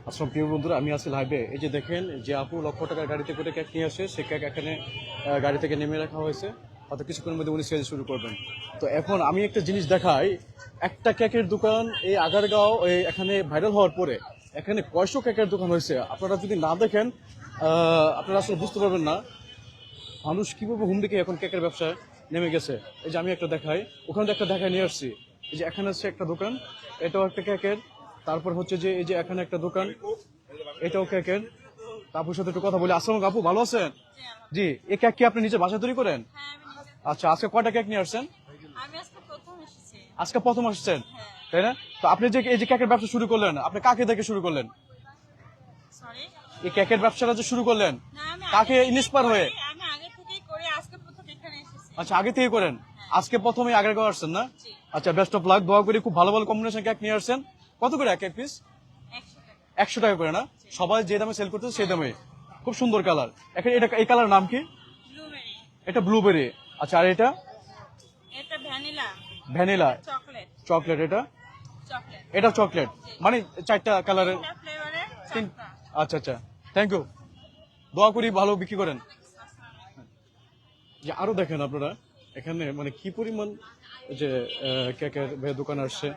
আসলে প্রিয় বন্ধুরা, আমি আছি লাইভে। এই যে দেখেন, যে আপু লক্ষ টাকার গাড়িতে করে কেক নিয়ে আসে, সে কেক এখানে গাড়ি থেকে নেমে রাখা হয়েছে। হয়তো কিছুক্ষণের মধ্যে উনি সেল শুরু করবেন। তো এখন আমি একটা জিনিস দেখাই। একটা কেকের দোকান এই আগারগাঁও এখানে ভাইরাল হওয়ার পরে এখানে কয়শো কেকের দোকান হয়েছে। আপনারা যদি না দেখেন আপনারা আসলে বুঝতে পারবেন না মানুষ কিভাবে হুমড়ি খেয়ে এখন কেকের ব্যবসায় নেমে গেছে। এই যে আমি একটা দেখাই, ওখানে একটা দেখায় নিয়ে আসছি। এই যে এখানে আছে একটা দোকান, এটাও একটা কেকের। তারপর হচ্ছে যে এই যে এখানে একটা দোকান, এটাও কেকের। আপুর সাথে একটু কথা বলি। আসসালামু আলাইকুম, আপু ভালো আছেন? জি, এই কেক কি আপনি নিজে বাসায় তৈরি করেন? আচ্ছা, আজকে কয়টা কেক নিয়ে আসছেন? আমি আজকে প্রথম এসেছি। আজকে প্রথম আসছেন, হ্যাঁ। তাই না? তো আপনি যে এই যে কেকের ব্যবসা শুরু করলেন, আপনি কাকে দেখে শুরু করলেন? সরি? এই কেকের ব্যবসাটা যে শুরু করলেন, না, আমি কাকে আগে থেকেই ইন্সপায়ার করি। হয়ে? আমি আগে থেকেই করি। আজকে প্রথম এখানে এসেছি। আচ্ছা, আগে থেকে করেন, আজকে প্রথমে আগারগাঁও আসছেন না? জি। আচ্ছা, বেস্ট অফ লাক, দোয়া করি খুব ভালো ভালো কম্বিনেশন কেক নিয়ে আসছেন। কত করে এক এক পিস? 100 টাকা। 100 টাকা করে না? সবাই যে দামে সেল করতেছে সেই দামে। খুব সুন্দর কালার। এখন এটা, এই কালার নাম কি? ব্লুবেরি। এটা ব্লুবেরি। আচ্ছা, আর এটা? এটা ভ্যানিলা। ভ্যানিলা। চকলেট। চকলেট। এটা? চকলেট। এটা চকলেট। মানে চারটা কালারের। এটা ফ্লেভারের তিন। চারটা। আচ্ছা আচ্ছা, থ্যাংক ইউ। দোয়া করি ভালো বিক্রি করেন। যে আরো দেখেন আপনারা এখানে মানে কি পরিমাণ যে কেকের দোকান আসছে,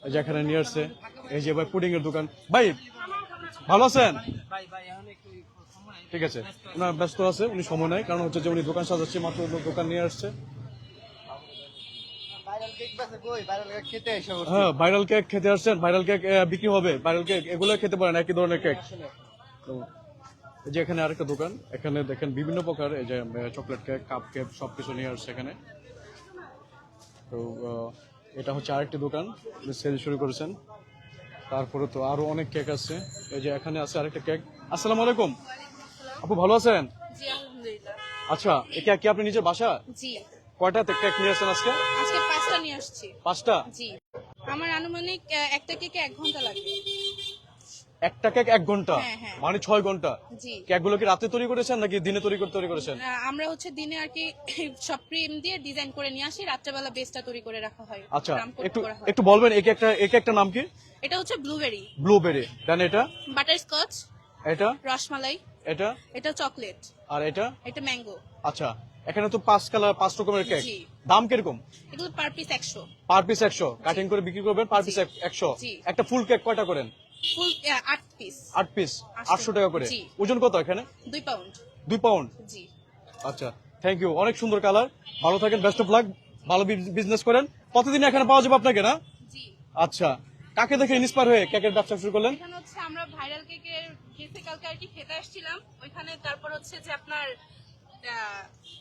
এই যে এখানে নিয়ে আসছে। এই যে ভাই পুডিং এর দোকান। ভাই ভালো আছেন? ঠিক আছে, ওনার ব্যস্ত আছে, উনি সময় নাই, কারণ হচ্ছে যে উনি দোকান সাজাচ্ছে, মাত্র দোকান নিয়ে আসছে। হ্যাঁ, ভাইরাল কেক খেতে আসছেন। ভাইরাল কেক বিক্রি হবে। ভাইরাল কেক এগুলো খেতে পারেন, একই ধরনের কেক। তো এই যে এখানে আরেকটা দোকান, এখানে দেখেন বিভিন্ন প্রকার এই যে চকলেট কেক, কাপ কেক সবকিছু নিয়ে আসছে এখানে। তো এটা হচ্ছে আরেকটি দোকান, সেল শুরু করেছেন। তারপরে তো আরো অনেক কেক আছে। এই যে এখানে আছে আরেকটা কেক। আসসালামু আলাইকুম, আপু ভালো আছেন? জি, আলহামদুলিল্লাহ। আচ্ছা, এই কেক কি আপনি নিজের বাসা? জি। কয়টা কেক নিয়ে আসছেন আজকে? আজকে 5টা নিয়ে আসছি। 5টা? জি। আমার আনুমানিক একটা কেকে 1 ঘন্টা লাগবে। একটা কেক 1 ঘন্টা? হ্যাঁ, হ্যাঁ। মানে 6 ঘন্টা। জি। কেকগুলো কি রাতে তৈরি করেছেন নাকি দিনে তৈরি করেছেন? আমরা হচ্ছে দিনে আর কি সব ক্রিম দিয়ে ডিজাইন করে নিয়ে আসি, রাত্রেবেলা বেসটা তৈরি করে রাখা হয়। আচ্ছা, রাম কোট একটু করা হয়। একটু বলবেন এই কেকটার নাম কি? এটা হচ্ছে ব্লুবেরি। ব্লুবেরি। দেন এটা? বাটারস্কচ। এটা? রসমালাই। এটা? এটা চকলেট। আর এটা? এটা ম্যাঙ্গো। আচ্ছা, এখানে তো 5 কালার, 5 রকমের কেক। জি। দাম কিরকম? এগুলো per piece 100। Per piece 100 cutting করে বিক্রি করবেন, পার পিস 100। জি। একটা ফুল কেক কয়টা করেন? ফুল 8 পিস। 8 পিস 800 টাকা করে। জি। ওজন কত এখানে? 2 পাউন্ড। 2 পাউন্ড। জি। আচ্ছা, থ্যাংক ইউ, অনেক সুন্দর কালার। ভালো থাকেন, বেস্ট অফ লাক, ভালো বিজনেস করেন। প্রতিদিন এখানে পাওয়া যাবে আপনাকে না? জি। আচ্ছা, কাকে দেখে ইন্সপায়ার হয়ে কেকের ব্যবসা শুরু করলেন? এখানে হচ্ছে আমরা ভাইরাল কেকের গেছে কালকে আর কি খেতে আসছিলাম ওইখানে, তারপর হচ্ছে যে আপনার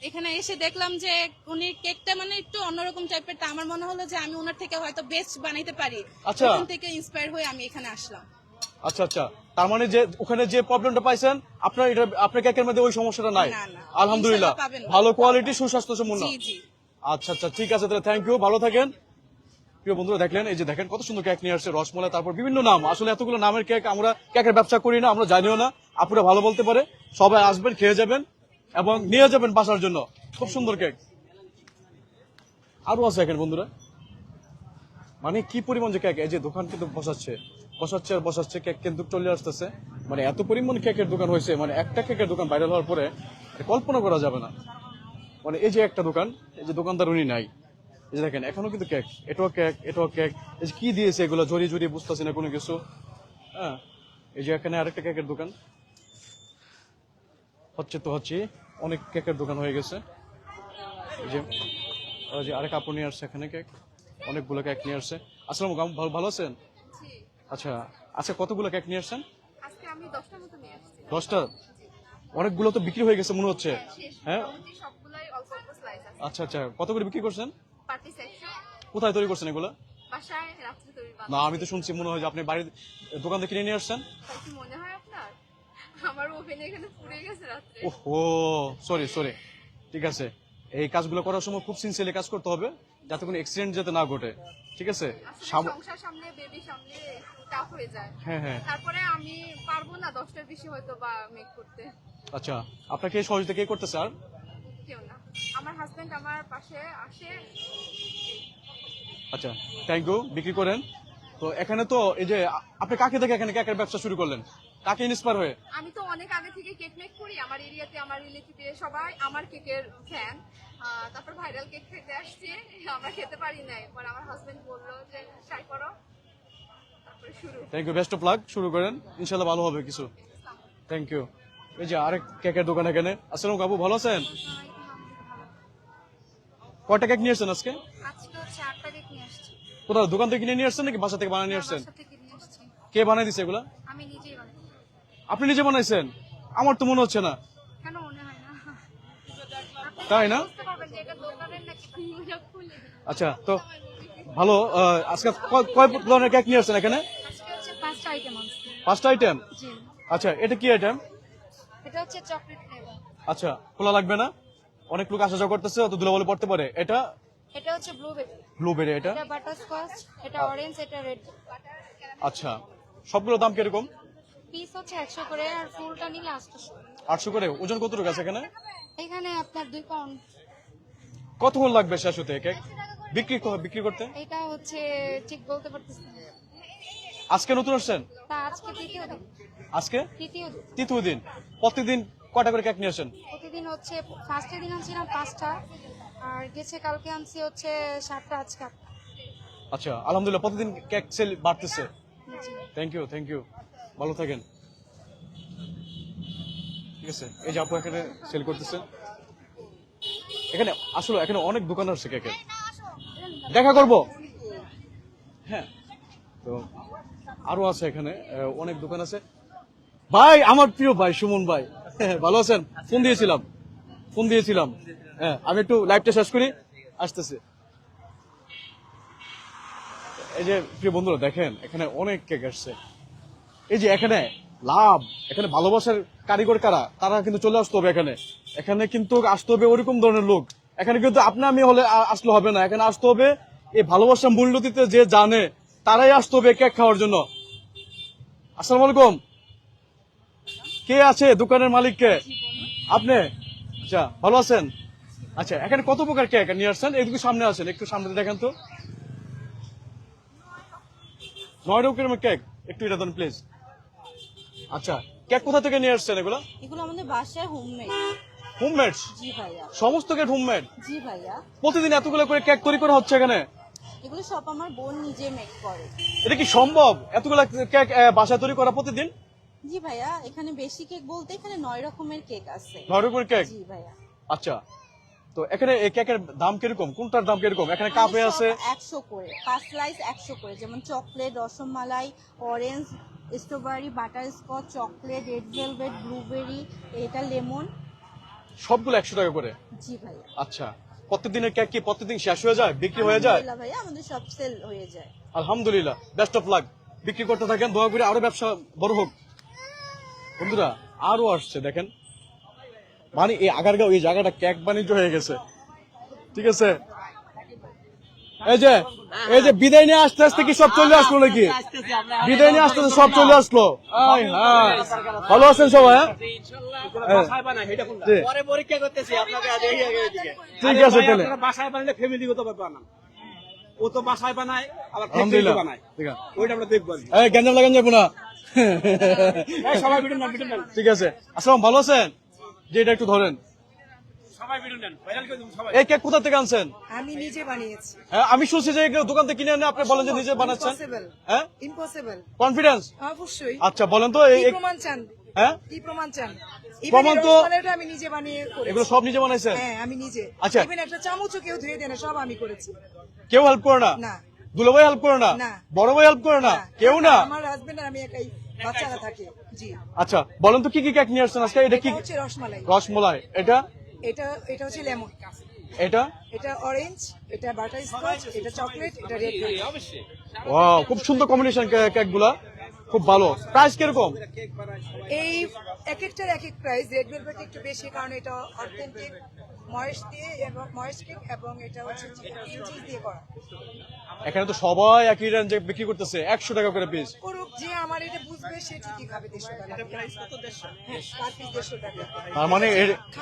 এখানে এসে দেখলাম যে উনি কেকটা মানে একটু অন্যরকম টাইপের, তা আমার মনে হলো যে আমি ওনার থেকে হয়তো বেস্ট বানাইতে পারি। আচ্ছা। ওখান থেকে ইন্সপায়ার হয়ে আমি এখানে আসলাম। আচ্ছা আচ্ছা, তার মানে যে ওখানে যে প্রবলেমটা পাইছেন আপনার, এটা আপনার কেকের মধ্যে ওই সমস্যাটা নাই? না, না। আলহামদুলিল্লাহ, ইনশাআল্লাহ পাবেন না। ভালো কোয়ালিটি, সুস্বাস্থ্য সম্পন্ন। জি, জি। আচ্ছা আচ্ছা, ঠিক আছে তাহলে, থ্যাংক ইউ, ভালো থাকেন। প্রিয় বন্ধুরা, দেখলেন এই যে দেখেন কত সুন্দর কেক নিয়ে আসছে, রসমলাই, তারপর বিভিন্ন নাম। আসলে এতগুলো নামের কেক আমরা কেকের ব্যবসা করি না, আমরা জানিও না। আপুরা ভালো বলতে পারে। সবাই আসবেন, খেয়ে যাবেন এবং নিয়ে যাবেন বাসার জন্য। খুব সুন্দর কেক আরো আছে এখানে বন্ধুরা। মানে কি পরিমাণ যে কেক, এই যে দোকান কিন্তু বসাচ্ছে আর বসাচ্ছে, কেক কিন্তু চলে আসতেছে। মানে এত পরিমাণ কেকের দোকান হয়েছে, মানে একটা কেকের দোকান ভাইরাল হওয়ার পরে কল্পনা করা যাবে না। মানে এই যে একটা দোকান, এই যে দোকানদার উনি নাই। এই যে দেখেন এখনো কিন্তু কেক, এটাও কেক, এটাও কেক। এই যে কি দিয়েছে এগুলো, জড়িয়ে বুঝতেছি না কোনো কিছু। হ্যাঁ, এই যে এখানে আরেকটা কেকের দোকান হচ্ছে অনেক কেকের দোকান হয়ে গেছে। এই যে আরেক আপু নিয়ে আসছে এখানে কেক, অনেকগুলো কেক নিয়ে আসছে। আসসালামু আলাইকুম, ভালো আছেন? জি। আচ্ছা, আচ্ছা, কতগুলো কেক নিয়ে আসছেন? আজকে আমি 10টার মতো নিয়ে আসছি। 10টা? অনেকগুলো তো বিক্রি হয়ে গেছে মনে হচ্ছে। হ্যাঁ, সবগুলাই অল্প অল্প স্লাইস আছে। আচ্ছা আচ্ছা, কত করে বিক্রি করছেন? পার্টি সেকশন কোথায় তৈরি করছেন এগুলো? বাসায় রাত্রে তৈরি বানাই। না, আমি তো শুনছি মনে হয় যে আপনি বাড়ির দোকান থেকে কিনে নিয়ে আসছেন। তাই কি মনে হয় আপনার? আমার ওভেনে এখানে পুড়ে গেছে রাত্রে। ওহো, সরি সরি। ঠিক আছে, এই কাজগুলো করার সময় খুব সিনসিয়ারলি কাজ করতে হবে, যাতে কোনো অ্যাক্সিডেন্ট যাতে না ঘটে। ঠিক আছে? আসলে সংসার সামনে বেবি সামনে টাফ হয়ে যায়। হ্যাঁ হ্যাঁ। তারপরে আমি পারবো না 10টার বেশি হয়তো বা মেক করতে। আচ্ছা, আপনাকে সহযোগিতা কে করতেছে আর? কেউ না। আমার হাজবেন্ড আমার পাশে আসে। আচ্ছা, থ্যাংক ইউ, বিক্রি করেন। তো এখানে তো এই যে আপনি কাকে দেখে এখানে কেকের ব্যবসা শুরু করলেন, কাকে ইন্সপায়ার হয়ে? আমি তো অনেক আগে থেকে কেক মেক করি, আমার এরিয়াতে আমার রিলেটিভে সবাই আমার কেকের ফ্যান। তারপর ভাইরাল কেক খেতে আসছি, আমরা খেতে পারি নাই, পর আমার হাজবেন্ড বললো যে ট্রাই করো, তারপরে শুরু। Thank you, best of luck, শুরু করেন, ইনশাল্লাহ ভালো হবে কিছু। Thank you. এই যে আরেক কেকের দোকান এখানে। আসসালামু আলাইকুম, ভালো আছেন? কয়টা কেক নিয়ে আসছেন আজকে? আজকে হচ্ছে 8টা কেক নিয়ে আসছি। কোথাও দোকান থেকে কিনে নিয়ে আসছেন নাকি বাসা থেকে বানিয়ে নিয়ে আসছেন? বাসা থেকে নিয়ে আসছি, কে বানিয়ে দিছে এগুলা? আমি নিজেই বানাই। আপনি নিজে বানাইছেন? আমার তো মনে হচ্ছে না। কেন মনে হয় না? তাই না? বুঝতে পারবেন যে এটা দোকানের নাকি খুলে দিই। আচ্ছা, তো ভালো। আজকে কয় ধরনের কেক নিয়ে আসছেন এখানে? আজকে হচ্ছে 5টা আইটেম আছে। 5টা আইটেম? জি, আচ্ছা, এটা কি আইটেম? এটা হচ্ছে চকলেট ফ্লেভার। আচ্ছা, খোলা লাগবে না? অনেক লোক আসা যাওয়া করতেছে, অত ধুলাবালি পড়তে পারে। এটা এটা হচ্ছে ব্লুবেরি, ব্লুবেরি, এটা এটা বাটারস্কচ, এটা অরেঞ্জ, এটা রেড। আচ্ছা। সবগুলোর দাম কিরকম? পিস হচ্ছে 100 করে, আর ফুলটা নিলে 800। 800 করে। ওজন কতটুকু আছে এখানে? এখানে আপনার 2 পাউন্ড। কতক্ষণ লাগবে শেষ হতে কেক বিক্রি করতে? এটা হচ্ছে ঠিক বলতে পারতেছি না। আজকে নতুন আসছেন? তা আজকে তৃতীয় দিন। আজকে তৃতীয় দিন। তৃতীয় দিন। প্রতিদিন কয়টা করে কেক নিয়ে আসেন? প্রতিদিন হচ্ছে ফার্স্টের দিন আনছিলাম 5টা, আর গেছে কালকে আনছি হচ্ছে 7টা, আজকে 8টা। আচ্ছা, আলহামদুলিল্লাহ, প্রতিদিন কেক সেল বাড়তেছে। জি। থ্যাংক ইউ, ভালো থাকেন। ঠিক আছে, এই যে আপু এখানে সেল করতেছে। এখানে আসলে এখানে অনেক দোকান আছে কেকের, দেখা করব। হ্যাঁ, তো আরো আছে এখানে অনেক দোকান আছে। ভাই, আমার প্রিয় ভাই সুমন ভাই, ভালো আছেন? ফোন দিয়েছিলাম। হ্যাঁ, আমি একটু লাইভটা শেষ করি, আসতেছি। এই যে প্রিয় বন্ধুরা দেখেন, এখানে অনেক কেক আসছে। এই যে এখানে লাভ, এখানে ভালোবাসার কারিগর কারা, তারা কিন্তু চলে আসতে হবে এখানে। এখানে কিন্তু আসতে হবে ওরকম ধরনের লোক। এখানে কিন্তু আপনি আমি হলে আসলে হবে না, এখানে আসতে হবে এই ভালোবাসার মূল্য দিতে যে জানে, তারাই আসতে হবে কেক খাওয়ার জন্য। আসসালামু আলাইকুম। কে আছে দোকানের মালিক? কে? আপনি? আচ্ছা, ভালো আছেন? আচ্ছা, এখানে কত প্রকার কেক নিয়ে আসছেন? এইদিকে সামনে আসেন, একটু সামনে দেখেন তো। 9 রকমের কেক, একটু এটা দেন প্লিজ। আচ্ছা, কেক কোথা থেকে নিয়ে আসছেন এগুলো? এগুলো আমাদের বাসায় হোমমেড। হোমমেড? জি ভাইয়া। সমস্ত কেক হোমমেড? জি ভাইয়া। প্রতিদিন এতগুলো করে কেক তৈরি করা হচ্ছে এখানে? এগুলো সব আমার বোন নিজে মেক করে। এটা কি সম্ভব এতগুলো কেক বাসায় তৈরি করা প্রতিদিন? জি ভাইয়া, এখানে বেশি কেক বলতে এখানে 9 রকমের কেক আছে। 9 রকমের কেক? জি ভাইয়া। আচ্ছা, তো এখানে এই কেকের দাম কিরকম, কোনটার দাম কিরকম? এখানে কাপে আছে 100 করে, 5 স্লাইস 100 করে, যেমন chocolate, rasmalai, orange, strawberry, butterscotch, chocolate, red velvet, blueberry, এটা লেমন। সবগুলো 100 টাকা করে? জি ভাইয়া। আচ্ছা, প্রতিদিনের কেক কি প্রতিদিন শেষ হয়ে যায়, বিক্রি হয়ে যায়? আলহামদুলিল্লাহ ভাইয়া, আমাদের সব সেল হয়ে যায়। আলহামদুলিল্লাহ, বেস্ট অফ লাক, বিক্রি করতে থাকেন, দোয়া করে আরো ব্যবসা বড় হোক। বন্ধুরা আরো আসছে দেখেন, মানে এই আগারগাঁও এই জায়গাটা কেক বাণিজ্য হয়ে গেছে। ঠিক আছে, এই যে বিদায় নিয়ে আসতে আসতে কি সব চলে আসলো নাকি? বিদায় নিয়ে আসতে আসতে সব চলে আসলো। হ্যাঁ, ভালো আছেন সবাই? জি। ঠিক আছে তাহলে, বাসায় বানালে ফ্যামিলিগত ব্যাপার না, ও তো বাসায় বানায় আবার আলহামদুলিল্লাহ। ফ্যামিলি বানায়, ঠিক আছে, ওইটা আমরা দেখবো। গ্যাঞ্জাম লাগান যাবো না। সবাই ভিডিও নেন, ভিডিও নেন, ঠিক আছে, আসসালাম, ভালো আছেন? যে এটা একটু ধরেন। সবাই ভিডিও নেন, ভাইরাল করে দিন সবাই। এই কেক কোথা থেকে আনছেন? আমি নিজে বানিয়েছি। হ্যাঁ, আমি শুনছি যে এগুলো দোকান থেকে কিনে আনে, আপনি বলেন যে নিজে বানাচ্ছেন। হ্যাঁ, ইম্পসিবল। কনফিডেন্স? অবশ্যই। আচ্ছা, বলেন তো কি প্রমাণ চান? হ্যাঁ, কি প্রমাণ চান? প্রমাণ তো রসমালাইটা আমি নিজে বানিয়ে করেছি। এগুলো সব নিজে বানাইছেন? হ্যাঁ, আমি নিজে। আচ্ছা। ইভেন একটা চামচও কেউ ধুয়ে দেয় না, সব আমি করেছি। কেউ হেল্প করে না? না। দুলাভাই হেল্প করে না? না। বড় ভাই হেল্প করে না? কেউ না? আমার হাজবেন্ড আর আমি একাই, বাচ্চারা থাকে। জি। আচ্ছা, বলেন তো কি কি কেক নিয়ে আসছেন আজকে? এটা কি? এটা হচ্ছে রসমালাই। রসমলাই। এটা? এটা হচ্ছে লেমন। এটা? এটা অরেঞ্জ, এটা বাটারস্কচ, এটা চকলেট, এটা রেড ভেলভেট। ওয়াও, খুব সুন্দর কম্বিনেশন কেক গুলা, খুব ভালো। প্রাইস কিরকম? এই এক একটার এক এক প্রাইস। রেড ভেলভেট একটু বেশি, কারণ এটা অথেন্টিক ময়েস্ট দিয়ে এবং ময়েস্ট কেক, এবং এটা হচ্ছে ক্রিম চিজ দিয়ে করা। এখানে তো সবাই একই রেঞ্জে বিক্রি করতেছে, 100 টাকা করে পিস। করুক, যে আমার এটা বুঝবে সে ঠিকই খাবে 150 টাকা হ্যাঁ, পার পিস 150 টাকা তার মানে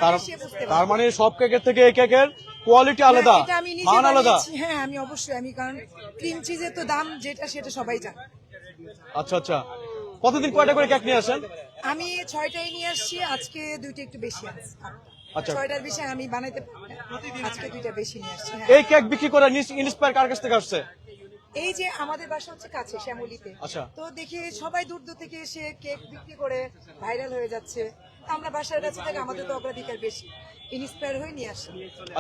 খাবে সে বুঝতে পারবে। তার মানে সব কেকের থেকে এই কেকের কোয়ালিটি আলাদা, হ্যাঁ, এটা আমি নিজে মান আলাদা। বানিয়েছি। হ্যাঁ আমি অবশ্যই আমি কারণ ক্রিম চিজের তো দাম যেটা সেটা সবাই জানে। আচ্ছা আচ্ছা, প্রতিদিন কয়টা করে কেক নিয়ে আসেন? আমি 6টাই নিয়ে আসছি, আজকে 2টা একটু বেশি আছে। আচ্ছা। 6টার বেশি আমি বানাইতে পারি না, আজকে 2টা বেশি নিয়ে আসছি। হ্যাঁ। এই কেক বিক্রি করে ইন্সপায়ার কার কাছ থেকে আসছে? এই যে আমাদের বাসা হচ্ছে কাছে শ্যামলীতে, আচ্ছা। তো দেখি সবাই দূর দূর থেকে এসে কেক বিক্রি করে ভাইরাল হয়ে যাচ্ছে। আমরা বাসার কাছে থেকে আমাদের তো অগ্রাধিকার বেশি, ইন্সপায়ার হয়ে নিয়ে আসি।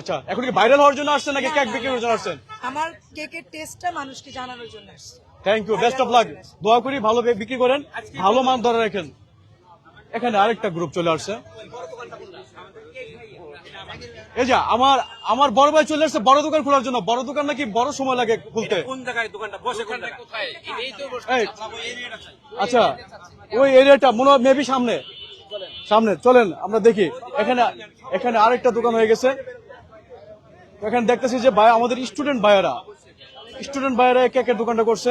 আচ্ছা, এখন কি ভাইরাল হওয়ার জন্য আসছেন নাকি কেক বিক্রি করার জন্য আসছেন? আমার কেকের টেস্টটা মানুষকে জানানোর জন্য আসছি। Thank you, best of luck. দোয়া করি ভালো বিক্রি করেন, ভালো মান ধরে রাখেন। এখানে আরেকটা গ্রুপ চলে আসছে। এই যে আমার বড় ভাই চলে আসছে বড় দোকান খোলার জন্য। বড় দোকান নাকি বড় সময় লাগে খুলতে। কোন জায়গায় দোকানটা বসে, কোন জায়গায়? এই, আচ্ছা, ওই এরিয়াটা মনে হয় মেবি সামনে চলেন আমরা দেখি। এখানে আরেকটা দোকান হয়ে গেছে। এখানে দেখতেছি যে ভাই আমাদের স্টুডেন্ট ভাইয়েরা কেকের দোকানটা করছে।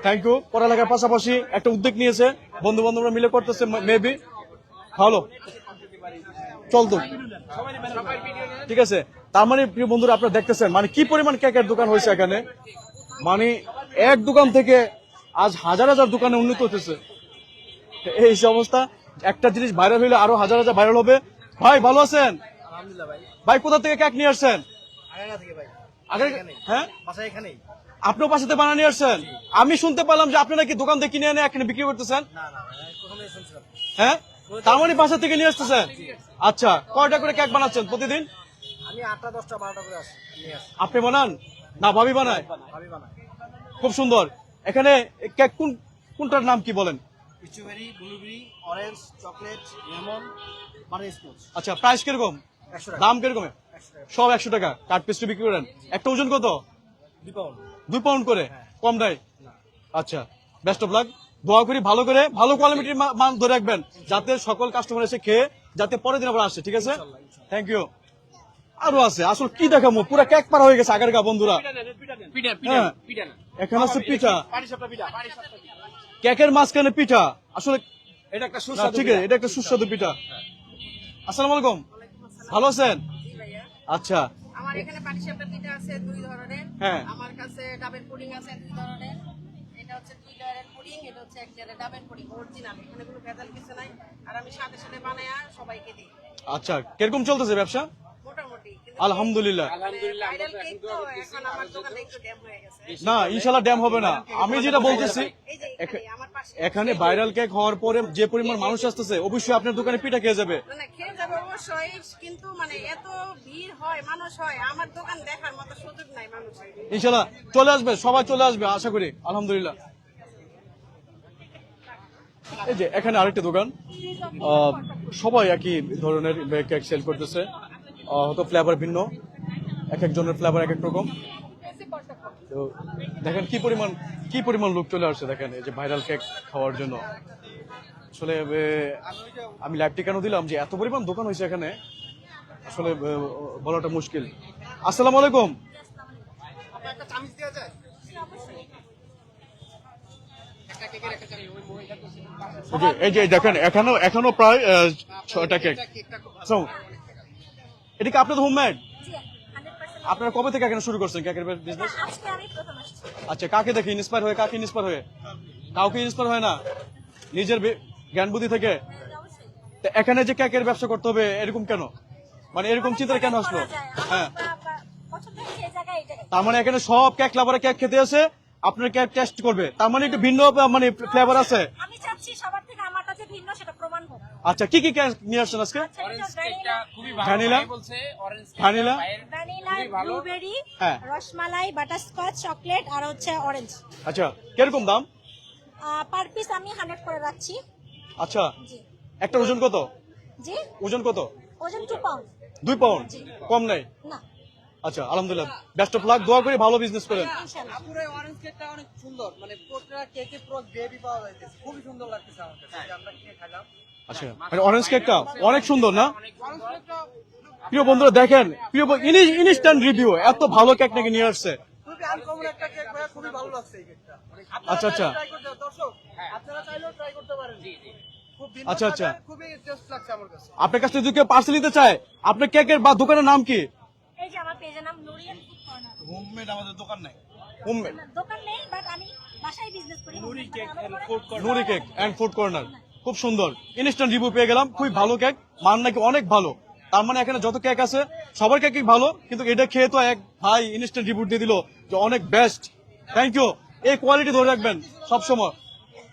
Thank you. পড়ালেখার পাশাপাশি একটা উদ্যোগ নিয়েছে, বন্ধু বান্ধবরা মিলে করতেছে মেবি। ভালো চলতো, ঠিক আছে। তার মানে প্রিয় বন্ধুরা আপনারা দেখতেছেন মানে কি পরিমাণ কেকের দোকান হয়েছে এখানে। মানে এক দোকান থেকে আজ হাজার হাজার দোকানে উন্নত হতেছে। এই যে অবস্থা, একটা জিনিস ভাইরাল হইলে আরো হাজার হাজার ভাইরাল হবে। ভাই ভালো আছেন? আলহামদুলিল্লাহ ভাই। ভাই কোথা থেকে কেক নিয়ে আসছেন? আগারগা থেকে ভাই। আগে হ্যাঁ, বাসা এখানেই। আপনিও বাসাতে বানিয়ে নিয়ে আসছেন? আমি শুনতে পেলাম যে আপনি নাকি দোকান থেকে কিনে এনে এখানে বিক্রি করতেছেন। না না ভাই, প্রথমে শুনছিলাম। হ্যাঁ, তার মানে বাসা থেকে নিয়ে আসতেছেন। আচ্ছা, কয়টা করে কেক বানাচ্ছেন প্রতিদিন? আমি 8টা 10টা 12টা করে আসি, নিয়ে আসি। আপনি বানান না ভাবি বানায়? ভাবি বানাই। খুব সুন্দর। এখানে কেক কোনটার নাম কি বলেন? Strawberry, blueberry, orange, chocolate, lemon, butterscotch. আচ্ছা, প্রাইস কিরকম? 100 টাকা। দাম কিরকম? 100 টাকা। সব 100 টাকা কাঠ পেস্ট্রি বিক্রি করেন। একটা ওজন কত? 2 পাউন্ড। 2 পাউন্ড করে, কম দেয়? আচ্ছা, বেস্ট অফ লাক। দোয়া করি ভালো করে ভালো কোয়ালিটির মান ধরে রাখবেন, যাতে সকল কাস্টমার এসে খেয়ে যাতে পরের দিন আবার আসে। ঠিক আছে, থ্যাংক ইউ। আরো আছে, আসলে কি দেখাবো, পুরো কেক পার হয়ে গেছে আগারগা বন্ধুরা। হ্যাঁ, এখানে আছে পিঠা, কেকের মাঝখানে পিঠা। আসলে এটা একটা না, সুস্বাদু ঠিক আছে, এটা একটা সুস্বাদু পিঠা। আসসালামু আলাইকুম, ভালো আছেন? আচ্ছা, আমার এখানে পাটিসাপটা পিঠা আছে 2 ধরনের। হ্যাঁ। আমার কাছে ডাবের পুডিং আছে 2 ধরনের। এটা হচ্ছে 2 লেয়ারের পুডিং, এটা হচ্ছে 1 লেয়ারের ডাবের পুডিং, অরিজিনাল। এখানে কোনো ভেজাল কিছু নাই। আর আমি সাথে সাথে বানায়া সবাইকে দিই। আচ্ছা, কিরকম চলতেছে ব্যবসা? মোটামুটি। কিন্তু আলহামদুলিল্লাহ। ভাইরাল কেক তো এখন আমার দোকানে একটু ড্যাম হয়ে গেছে। না, ইনশাল্লাহ ড্যাম হবে না। আমি যেটা বলতেছি, এই যে এখানে আমার পাশে এখানে ভাইরাল কেক হওয়ার পরে যে পরিমাণ মানুষ আসতেছে, অবশ্যই আপনার দোকানে পিঠা খেয়ে যাবে। মানে খেয়ে যাবে অবশ্যই, কিন্তু মানে এত ভিড় হয়, মানুষ হয়, আমার দোকান দেখার মতো সুযোগ নাই মানুষের। ইনশাল্লাহ চলে আসবে, সবাই চলে আসবে আশা করি, আলহামদুলিল্লাহ। এই যে এখানে আরেকটা দোকান, সবাই একই ধরনের কেক সেল করতেছে, হয়তো ফ্লেভার ভিন্ন, এক একজনের ফ্লেভার এক এক রকম। তো দেখেন কি পরিমাণ লোক চলে আসছে, দেখেন এই যে ভাইরাল কেক খাওয়ার জন্য। আসলে আমি লাইভটি কেন দিলাম যে এত পরিমাণ দোকান হয়েছে এখানে, আসলে বলাটা মুশকিল। আসসালামু আলাইকুম। এই যে দেখেন এখনো প্রায় 6টা কেক। এটা কি আপনাদের হোমমেড? আপনারা কবে থেকে এখানে শুরু করছেন কেকের বিজনেস? আজকে আমি প্রথম আসছি। আচ্ছা, কাকে দেখে ইন্সপায়ার হয়ে, কাকে ইন্সপায়ার হয়ে? কাউকে ইন্সপায়ার হয় না, নিজের জ্ঞান বুদ্ধি থেকে? তো এখানে যে কেকের ব্যবসা করতে হবে এরকম কেন, মানে এরকম চিন্তা কেন আসলো? হ্যাঁ, পছন্দ হয়েছে এই জায়গায় এটা। তার মানে এখানে সব কেক লাভারে কেক খেতে আসে, আপনার কেক টেস্ট করবে, তার মানে একটু ভিন্ন মানে ফ্লেভার আছে। আমি চাচ্ছি সবার থেকে আমারটা যে ভিন্ন সেটা প্রমাণ হোক। আচ্ছা, কি কি কেক নিয়ে আসছেন আজকে? ভ্যানিলা, ভ্যানিলা, ভ্যানিলা, ব্লুবেরি, হ্যাঁ। রসমালাই, বাটারস্কচ, চকলেট আর হচ্ছে অরেঞ্জ। আচ্ছা, কিরকম দাম? পার পিস আমি 100 করে রাখছি। আচ্ছা, জি একটা ওজন কত? জি, ওজন কত? ওজন 2 পাউন্ড। 2 পাউন্ড, কম নাই? না, আচ্ছা, আলহামদুলিল্লাহ, বেস্ট অফ লাক। দোয়া করি ভালো বিজনেস করেন। ইনশাআল্লাহ। পুরো অরেঞ্জ কেকটা অনেক সুন্দর, মানে প্রত্যেকটা কেকে পুরো বেবি পাওয়া যাইতেছে, খুবই সুন্দর লাগতেছে আমার কাছে। যে আমরা কিনে খেলাম, আচ্ছা, মানে অরেঞ্জ কেকটা অনেক সুন্দর না? অরেঞ্জ কেকটা প্রিয় বন্ধুরা দেখেন, প্রিয় ইনস্ট্যান্ট রিভিউ, এত ভালো কেক নাকি নিয়ে আসছে। খুবই আনকমন একটা কেক ভাই, খুবই ভালো লাগছে এই কেকটা। আচ্ছা, আচ্ছা। ট্রাই করতে দর্শক খুব ভিন্ন আচ্ছা, আচ্ছা। স্বাদের, খুবই টেস্ট লাগছে আমার কাছে। আপনার কাছ থেকে যদি কেউ পার্সেল নিতে চায়, আপনার কেকের বা দোকানের নাম কি? এই যে আমার পেজের নাম নুরিয়ান ফুড কর্নার। হোমমেড আমাদের দোকান নাই। হোমমেড দোকান নেই, বাট আমি বাসায় বিজনেস করি। Nuri cake and food corner. Nuri cake and food corner, খুব সুন্দর। ইনস্ট্যান্ট রিভিউ পেয়ে গেলাম, খুবই ভালো কেক, মান নাকি অনেক ভালো। তার মানে এখানে যত কেক আছে সবার কেকই ভালো, কিন্তু এটা খেয়ে তো এক ভাই ইনস্ট্যান্ট রিভিউ দিয়ে দিল যে অনেক বেস্ট। Thank you. এই কোয়ালিটি ধরে রাখবেন সবসময়।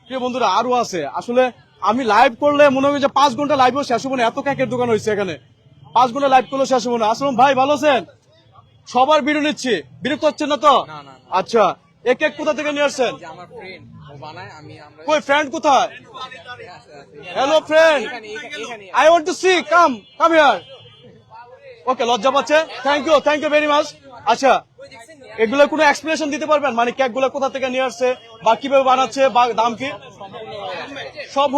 প্রিয় বন্ধুরা, আরো আছে। আসলে আমি লাইভ করলে মনে হয় যে 5 ঘন্টা লাইভও শেষ হবো না, এত কেকের দোকান হয়েছে এখানে। 5 ঘন্টা লাইভ করলেও শেষ হবো না। আসলাম ভাই, ভালো আছেন? সবার ভিডিও নিচ্ছি, বিরক্ত হচ্ছেন না তো? আচ্ছা, এই কেক কোথা থেকে নিয়ে আসছেন? আমার ফ্রেন্ড ও বানায়, আমরা কই ফ্রেন্ড কোথায়? Hello friend, I want to see, come here. Okay, লজ্জা পাচ্ছে। Thank you very much. আচ্ছা, এগুলো কোনো এক্সপ্লেনেশন দিতে পারবেন, মানে কেক গুলো কোথা থেকে নিয়ে আসছে বা কিভাবে বানাচ্ছে বা দাম কি? সব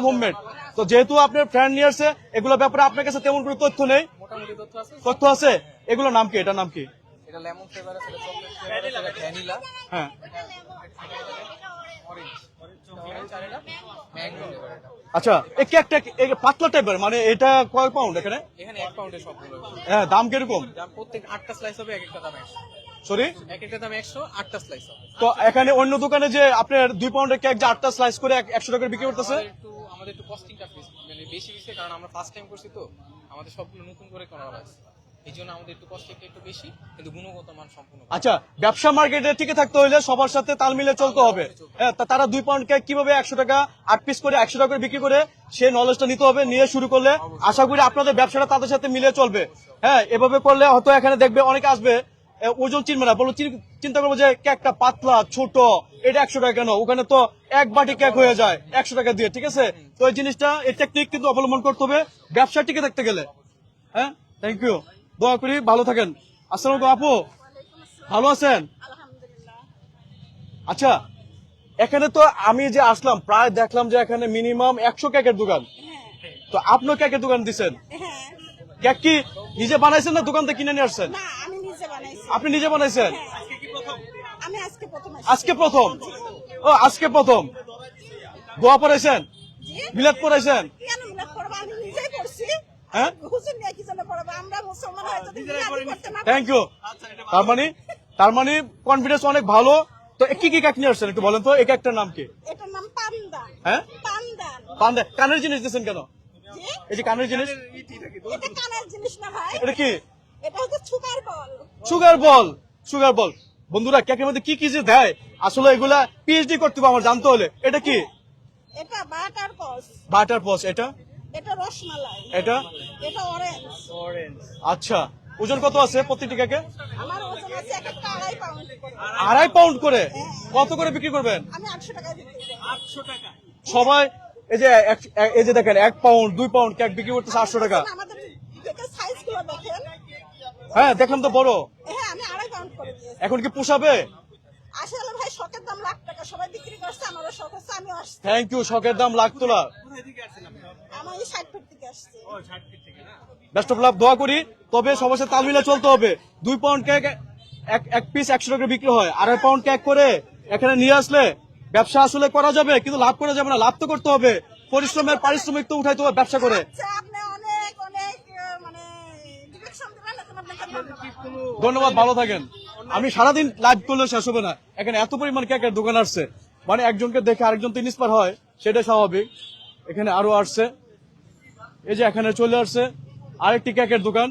হোমমেড। তো যেহেতু আপনার ফ্রেন্ড নিয়ে আসছে, এগুলো ব্যাপারে আপনার কাছে তেমন কোনো তথ্য নেই? মোটামুটি তথ্য আছে। তথ্য আছে। এগুলোর নাম কি? এটার নাম কি? এটা লেমন ফ্লেভার আছে, এটা চকলেট ফ্লেভার আছে, এটা ভ্যানিলা, হ্যাঁ, অরেঞ্জ আর এটা ম্যাঙ্গো ফ্লেভার। এটা আচ্ছা, এই কেকটা পাতলা টাইপের, মানে এটা কয় পাউন্ড এখানে? এখানে 1 পাউন্ডের সবগুলো। হ্যাঁ, দাম কিরকম? দাম প্রত্যেক 8টা স্লাইস হবে, এক একটা দাম 100। সরি, এক একটা দাম 100, 8টা স্লাইস হবে। তো এখানে অন্য দোকানে যে আপনার 2 পাউন্ডের কেক যে 8টা স্লাইস করে 100 টাকা বিক্রি করতেছে? আমাদের একটু কস্টিংটা মানে বেশি বেশি, কারণ আমরা ফার্স্ট টাইম করছি তো, আমাদের সবগুলো নতুন করে করা হয়েছে, এই জন্য আমাদের একটু কস্টিংটা একটু বেশি, কিন্তু গুণগত মান সম্পূর্ণ ভালো। আচ্ছা, ব্যবসা মার্কেটে টিকে থাকতে হলে সবার সাথে তাল মিলে চলতে হবে। হ্যাঁ, তারা 2 পাউন্ড কেক কিভাবে 100 টাকা 8 পিস করে 100 টাকা করে বিক্রি করে, সেই নলেজটা নিতে হবে। নিয়ে শুরু করলে আশা করি আপনাদের ব্যবসাটা তাদের সাথে মিলে চলবে। হ্যাঁ, এভাবে করলে হয়তো এখানে দেখবে অনেকে আসবে, ওজন চিনবে না, বলো চিন্তা করবো যে কেকটা পাতলা ছোট, এটা 100 টাকা কেন? ওখানে তো এক বাটি কেক হয়ে যায় 100 টাকা দিয়ে, ঠিক আছে? তো এই জিনিসটা, এই টেকনিক কিন্তু অবলম্বন করতে হবে ব্যবসা টিকে থাকতে গেলে। হ্যাঁ, থ্যাংক ইউ, দোয়া করি ভালো থাকেন। আসসালামু আলাইকুম আপু, ভালো আছেন? আচ্ছা, এখানে তো আমি যে আসলাম প্রায় দেখলাম যে এখানে মিনিমাম 100 কেকের দোকান। তো আপনিও কেকের দোকান দিচ্ছেন? কেক কি নিজে বানাইছেন না দোকান থেকে কিনে নিয়ে আসছেন? না, আমি নিজে বানাইছি। আপনি নিজে বানাইছেন? আমি আজকে প্রথম আসছি। আজকে প্রথম? ও, আজকে প্রথম। দোয়া পড়াইছেন, মিলাদ পড়াইছেন? কেন মিলাদ পড়বো? আমি নিজেই করছি। হ্যাঁ, হুজুর নিয়ে কি জন্য পড়বো? আমরা মুসলমান হয়তো মিলাদই করতে না পারি। Thank you. তার মানে কনফিডেন্স অনেক ভালো। তো কি কি কেক নিয়ে আসছেন একটু বলেন তো, এই কেকটার নাম কি? এটার নাম পান্ডা। হ্যাঁ, পান্ডা। পান্ডা। কানের জিনিস দিচ্ছেন কেন? জি? এই যে কানের জিনিস, এটা কানের জিনিস না ভাই। এটা কি? এটা হচ্ছে সুগার বল। Sugar ball. বন্ধুরা, কেকের মধ্যে কি কি যে দেয়, আসলে এগুলা পিএইচডি করতে হবে আমার জানতে হলে। এটা কি? এটা বাটার পস। বাটার পস। এটা? এটা রসমালাই। এটা? এটা অরেঞ্জ। আচ্ছা, ওজন কত আছে প্রত্যেকটি কেকে? আমার ওজন আছে এক একটা 2.5 পাউন্ড করে। 2.5 পাউন্ড করে? কত করে বিক্রি করবেন? আমি 800 টাকায় বিক্রি করি। 800 টাকা। সবাই এই যে দেখেন 1 পাউন্ড 2 পাউন্ড কেক বিক্রি করতেছে 800 টাকা। আমাদের কেকের সাইজ গুলো দেখেন। হ্যাঁ, দেখলাম তো বড়। হ্যাঁ, আমি 2.5 পাউন্ড করে দিয়েছি। এখন কি পোষাবে? আসলে ভাই শখের দাম লাখ টাকা, সবাই বিক্রি করছে, আমারও শখ হচ্ছে, আমিও আসছি। Thank you. শখের দাম লাখ তোলা। আমার এই 60 ফিট থেকে আসছি। বেস্ট অফ লাভ, দোয়া করি। তবে সবার সাথে তাল মিলে চলতে হবে। 2 পাউন্ড কেক এক পিস 100 টাকা বিক্রি হয়, 2.5 পাউন্ড কেক করে এখানে নিয়ে আসলে ব্যবসা আসলে করা যাবে, কিন্তু লাভ করা যাবে না। লাভ তো করতে হবে, পরিশ্রমের পারিশ্রমিক তো উঠাইতে হবে ব্যবসা করে। আচ্ছা, আপনি অনেক মানে ডিরেকশন দিলেন, এখন আপনাকে ধন্যবাদ। ধন্যবাদ, ভালো থাকেন। আমি সারাদিন লাইভ করলে শেষ হবে না, এখানে এত পরিমাণ কেকের দোকান আসছে, মানে একজনকে দেখে আরেকজন তো ইন্সপায়ার হয়, সেটা স্বাভাবিক। এখানে আরো আসছে, এই যে এখানে চলে আসছে আরেকটি কেকের দোকান।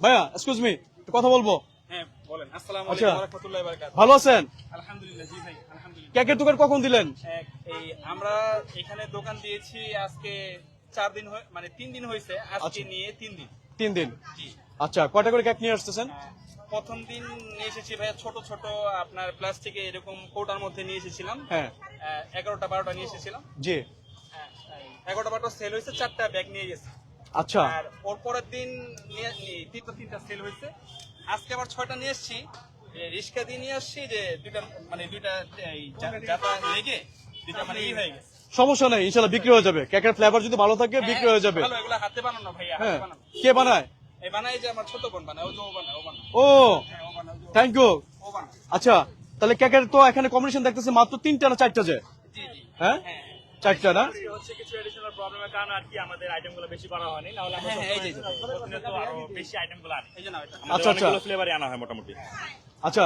ভাইয়া, এক্সকিউজ মি, কথা বলবো? হ্যাঁ বলেন। আসসালামু আচ্ছা, আলাইকুম ওয়া রাহমাতুল্লাহি ওয়া বারাকাতুহু। ভালো আছেন? আলহামদুলিল্লাহ, জি ভাই আলহামদুলিল্লাহ। কেকের দোকান কখন দিলেন? এই আমরা এখানে দোকান দিয়েছি আজকে 4 দিন মানে 3 দিন হয়েছে, আজকে নিয়ে 3 দিন। 3 দিন। জি। আচ্ছা, কয়টা করে কেক নিয়ে আসতেছেন? প্রথম দিন নিয়ে এসেছি ভাইয়া ছোট ছোট আপনার প্লাস্টিকে এরকম কৌটার মধ্যে নিয়ে এসেছিলাম। হ্যাঁ। 11টা 12টা নিয়ে এসেছিলাম। জি। 11টা 12টা সেল হয়েছে, 4টা ব্যাগ নিয়ে গেছে। আচ্ছা, আর ওর পরের দিন তিনটা সেল হয়েছে। আজকে আবার 6টা নিয়ে এসেছি, রিস্কা দিয়ে নিয়ে আসছি, যে দুইটা জাতা লেগে দুইটা মানে হয়ে গেছে। সমস্যা নেই, ইনশাল্লাহ বিক্রি হয়ে যাবে। কেকের ফ্লেভার যদি ভালো থাকে বিক্রি হয়ে যাবে। ভালো, এগুলো হাতে বানানো ভাইয়া, হাতে হ্যাঁ, বানানো। কে বানায়? এই বানাই যে আমার ছোট বোন বানায়, ও বানায়। ও, হ্যাঁ, ও বানায়, থ্যাংক ইউ। ও বানায়। আচ্ছা, তাহলে কেকের তো এখানে কম্বিনেশন দেখতেছে মাত্র 3টা না 4টা যে? জি জি। হ্যাঁ, হ্যাঁ। 4টা না? হচ্ছে কিছু এডিশনাল প্রবলেমের কারণে আর কি আমাদের আইটেমগুলো বেশি করা হয়নি, না হলে আমরা প্রতিনিয়ত আরো বেশি আইটেমগুলো আনি। আচ্ছা, আচ্ছা। ফ্লেভারই আনা হয় মোটামুটি। আচ্ছা,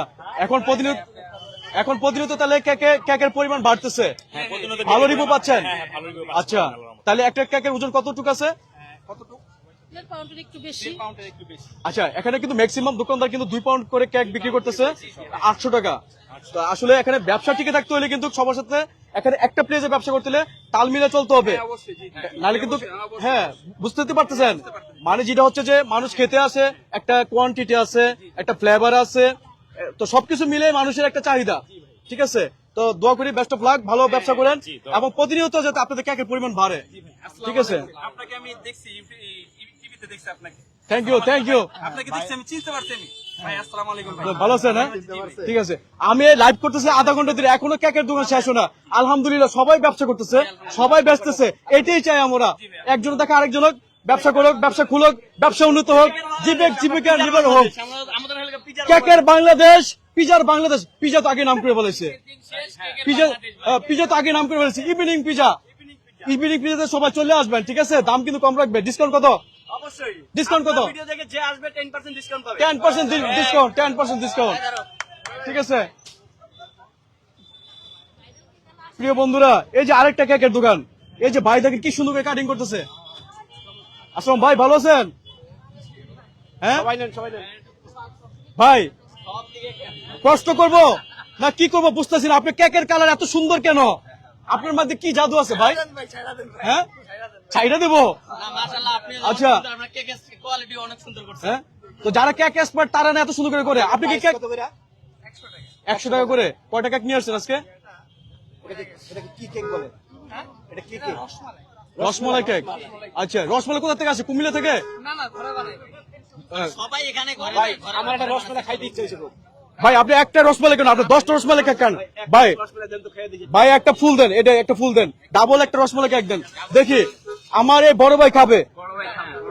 এখন প্রতিনিয়ত তাহলে কেকের পরিমাণ বাড়তেছে, ভালো রিভিউ পাচ্ছেন? ভালো review আচ্ছা, তাহলে একটা কেকের ওজন কতটুকু আছে? পাউন্ডের একটু বেশি। আচ্ছা, এখানে কিন্তু ম্যাক্সিমাম দোকানদার কিন্তু 2 পাউন্ড করে কেক বিক্রি করতেছে 800 টাকা। তো আসলে এখানে ব্যবসা টিকে থাকতে হলে কিন্তু সবার সাথে এখানে একটা প্লেসে ব্যবসা করতে হলে তাল মিলে চলতে হবে, নাহলে কিন্তু হ্যাঁ বুঝতে পারতেছেন, মানে যেটা হচ্ছে যে মানুষ খেতে আসে, একটা কোয়ান্টিটি আছে, একটা ফ্লেভার আছে, তো সবকিছু মিলে মানুষের একটা চাহিদা, ঠিক আছে? তো দোয়া করি বেস্ট অফ লাক, ভালো ব্যবসা করেন এবং প্রতিনিয়ত যাতে আপনাদের কেকের পরিমাণ বাড়ে, ঠিক আছে? আপনাকে আমি দেখছি টিভিতে দেখছি আপনাকে। Thank you, thank you. আপনাকে দেখছি, আমি চিনতে পারছি আমি। ভাই আসসালামু আলাইকুম ভাই। ভালো আছেন? হ্যাঁ, ঠিক আছে। আমি লাইভ করতেছি আধা ঘন্টা ধরে, এখনো কেকের দোকান শেষ হয় না। আলহামদুলিল্লাহ সবাই ব্যবসা করতেছে, সবাই ব্যস্তেছে, এটাই চাই আমরা। একজন দেখে আরেকজন হোক, ব্যবসা করুক, ব্যবসা খুলুক, ব্যবসা উন্নত হোক, জীবিকা নির্ভর হোক। কেকের বাংলাদেশ, পিজার বাংলাদেশ। পিজা তো আগে নাম করে বলেছে, পিজা তো আগে নাম করে বলেছে ইভিনিং পিজা। ইভিনিং পিজাতে সবাই চলে আসবেন, ঠিক আছে? দাম কিন্তু কম রাখবে। ডিসকাউন্ট কত? অবশ্যই। ডিসকাউন্ট কত? ভিডিও দেখে যে আসবে 10% ডিসকাউন্ট পাবে। 10% ডিসকাউন্ট, 10% ডিসকাউন্ট, ঠিক আছে? প্রিয় বন্ধুরা, এই যে আরেকটা কেকের দোকান, এই যে ভাই দেখেন কি সুন্দর করে কাটিং করতেছে। আসসালাম ভাই, ভালো আছেন? হ্যাঁ ভাই, কষ্ট করব না কি করব বুঝতেছি না। আপনি কেকের কালার এত সুন্দর কেন? আপনার মধ্যে কি জাদু আছে ভাই? হ্যাঁ, ছাইড়া দেবো। আচ্ছা, হ্যাঁ, তো যারা কেক এক্সপার্ট তারা না এত সুন্দর করে করে, আপনি কি কেক 100 টাকা করে কয়টা কেক নিয়ে আসছেন আজকে? রসমালাই কেক। আচ্ছা, রসমালাই কোথা থেকে আসে? কুমিল্লা থেকে? আমার একটা রসমালাই খাইতে ইচ্ছা হয়েছিল। ভাই আপনি একটা রসমালাই কেন? আপনি 10টা রসমালাই কেক খান ভাই। ভাই একটা ফুল দেন, এটা একটা ফুল দেন, ডাবল একটা রসমালাই কেক দেন দেখি। আমার এই বড় ভাই খাবে,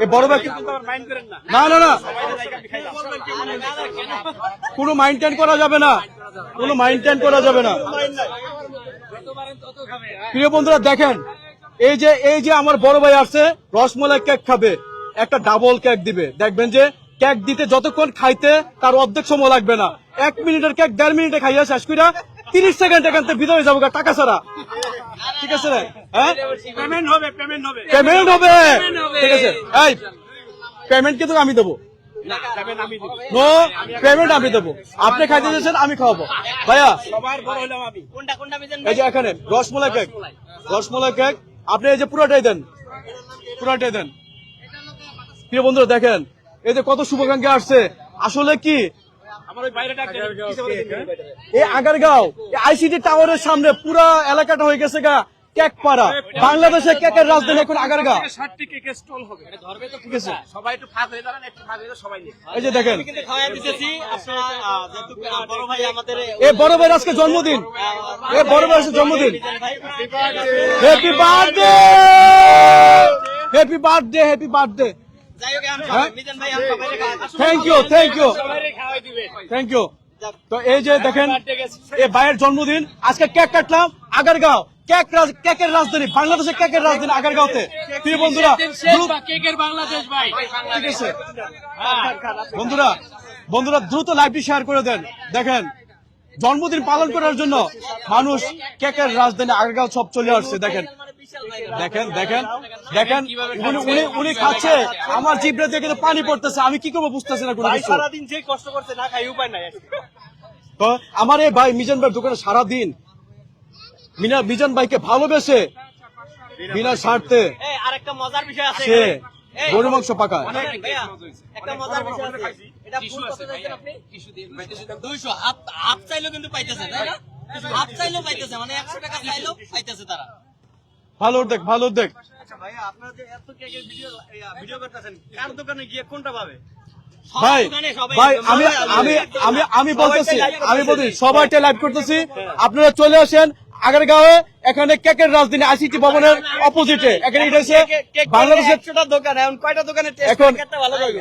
এই বড় ভাই না না না, কোনো মাইন্টেন করা যাবে না, কোনো মাইন্টেন করা যাবে না। প্রিয় বন্ধুরা দেখেন, এই যে আমার বড় ভাই আসছে, রসমালাই কেক খাবে, একটা ডাবল কেক দিবে। দেখবেন যে কেক দিতে যতক্ষণ খাইতে তার অর্ধেক সময় লাগবে না। 1 মিনিটের কেক 1.5 মিনিটে খাইয়া শেষ করে 30 সেকেন্ড এখান থেকে বিদায় যাবো টাকা ছাড়া, ঠিক আছে? হ্যাঁ, পেমেন্ট হবে, পেমেন্ট হবে, পেমেন্ট হবে, ঠিক আছে? এই পেমেন্ট কিন্তু আমি দেবো, নো পেমেন্ট আমি দেবো। আপনি খাইতে দিয়েছেন, আমি খাওয়াবো ভাইয়া। সবার বড় হলাম আমি। এই যে এখানে রসমালাই কেক, রসমালাই কেক আপনি এই যে পুরোটাই দেন, পুরোটাই দেন। প্রিয় বন্ধুরা দেখেন, এই যে কত শুভাকাঙ্ক্ষী আসছে। আসলে কি আমার ওই বাইরে ডাক্তার এই আগারগাঁও আইসিটি টাওয়ারের সামনে পুরা এলাকাটা হয়ে গেছে গা কেক পাড়া। বাংলাদেশের কেকের রাজধানী এখন আগারগাঁও, 60টি কেকের স্টল হবে। ঠিক আছে? সবাই একটু ফাঁক হয়ে দাঁড়ান, একটু ফাঁক হয়ে সবাই নিয়ে। এই যে দেখেন, কিন্তু খাওয়া দিতেছি আপনারা, যেহেতু বড় ভাই আমাদের এই বড় ভাইয়ের আজকে জন্মদিন, এই বড় ভাইয়ের আজকে জন্মদিন। Happy birthday, happy birthday, happy birthday. যাই হোক আমি খাবো, মিজান ভাই আমি সবাইকে খাওয়াবো। থ্যাংক ইউ, থ্যাংক ইউ, খাওয়াই দিবে। Thank you. তো এই যে দেখেন, এই ভাইয়ের জন্মদিন, আজকে কেক কাটলাম আগারগাঁও, কেকের রাজধানী, বাংলাদেশের কেকের রাজধানী আগারগাঁওতে। প্রিয় বন্ধুরা, কেকের বাংলাদেশ ভাই, ঠিক আছে বন্ধুরা দ্রুত লাইভটি শেয়ার করে দেন। দেখেন, জন্মদিন পালন করার জন্য মানুষ কেকের রাজধানী আগারগাঁও সব চলে আসছে। দেখেন দেখেন দেখেন দেখেন, উনি খাচ্ছে, আমার জিভটা দিয়ে কিন্তু পানি পড়তেছে, আমি কি করবো বুঝতেছি না কোনো কিছু। সারাদিন যে কষ্ট করছে না খাই উপায় নাই। তো আমার এই ভাই মিজান ভাই দোকানে সারাদিন মিজান ভাইকে ভালোবেসে বিনা স্বার্থে আরেকটা মজার বিষয় আছে, সে গরু মাংস পাকায়। ভাইয়া একটা মজার বিষয় আছে, এটা ফুল কত চাইছেন আপনি? 200 হাফ চাইলেও কিন্তু পাইতেছে, তাই না? হাফ চাইলেও পাইতেছে, মানে 100 টাকা চাইলেও পাইতেছে তারা। ভালো উদ্যোগ, ভালো উদ্যোগ। আচ্ছা ভাইয়া, আপনারা যে এত কেকের ভিডিও করতেছেন, কার দোকানে গিয়ে কোনটা পাবে? ভাই ভাই আমি বলতেছি সবাইটা লাইভ করতেছি, আপনারা চলে আসেন আগারগাঁওয়ে, এখানে কেকের রাজধানী আইসিটি ভবনের অপোজিটে। এখানে এটা হচ্ছে বাংলাদেশের দোকান, এখন কয়টা দোকানে